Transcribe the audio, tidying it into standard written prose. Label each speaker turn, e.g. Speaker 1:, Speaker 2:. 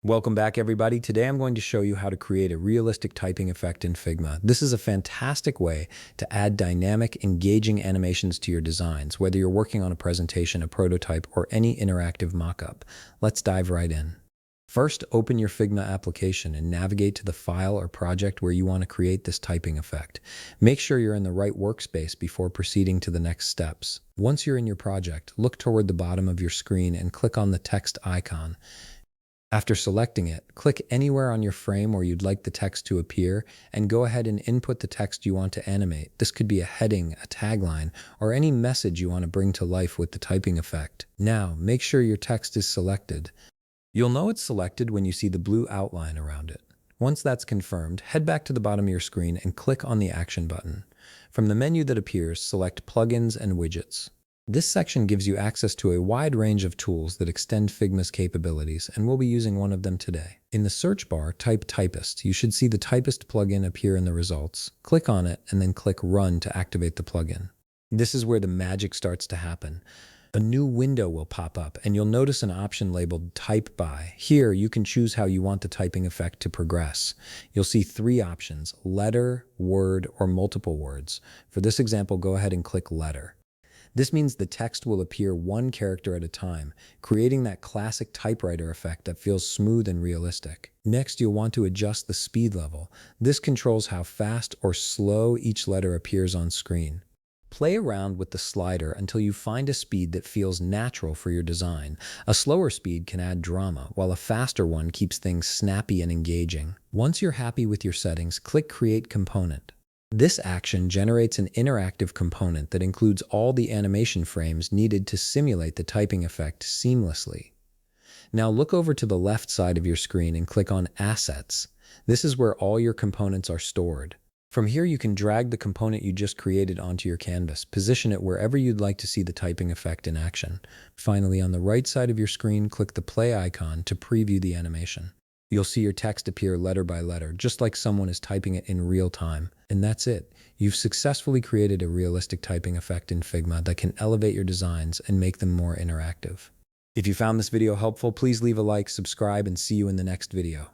Speaker 1: Welcome back, everybody. Today I'm going to show you how to create a realistic typing effect in Figma. This is a fantastic way to add dynamic, engaging animations to your designs, whether you're working on a presentation, a prototype, or any interactive mockup. Let's dive right in. First, open your Figma application and navigate to the file or project where you want to create this typing effect. Make sure you're in the right workspace before proceeding to the next steps. Once you're in your project, look toward the bottom of your screen and click on the text icon. After selecting it, click anywhere on your frame where you'd like the text to appear and go ahead and input the text you want to animate. This could be a heading, a tagline, or any message you want to bring to life with the typing effect. Now, make sure your text is selected. You'll know it's selected when you see the blue outline around it. Once that's confirmed, head back to the bottom of your screen and click on the Action button. From the menu that appears, select Plugins and Widgets. This section gives you access to a wide range of tools that extend Figma's capabilities, and we'll be using one of them today. In the search bar, type Typist. You should see the Typist plugin appear in the results. Click on it and then click Run to activate the plugin. This is where the magic starts to happen. A new window will pop up, and you'll notice an option labeled Type By. Here, you can choose how you want the typing effect to progress. You'll see three options: letter, word, or multiple words. For this example, go ahead and click Letter. This means the text will appear one character at a time, creating that classic typewriter effect that feels smooth and realistic. Next, you'll want to adjust the speed level. This controls how fast or slow each letter appears on screen. Play around with the slider until you find a speed that feels natural for your design. A slower speed can add drama, while a faster one keeps things snappy and engaging. Once you're happy with your settings, click Create Component. This action generates an interactive component that includes all the animation frames needed to simulate the typing effect seamlessly. Now look over to the left side of your screen and click on Assets. This is where all your components are stored. From here, you can drag the component you just created onto your canvas, position it wherever you'd like to see the typing effect in action. Finally, on the right side of your screen, click the play icon to preview the animation. You'll see your text appear letter by letter, just like someone is typing it in real time. And that's it. You've successfully created a realistic typing effect in Figma that can elevate your designs and make them more interactive. If you found this video helpful, please leave a like, subscribe, and see you in the next video.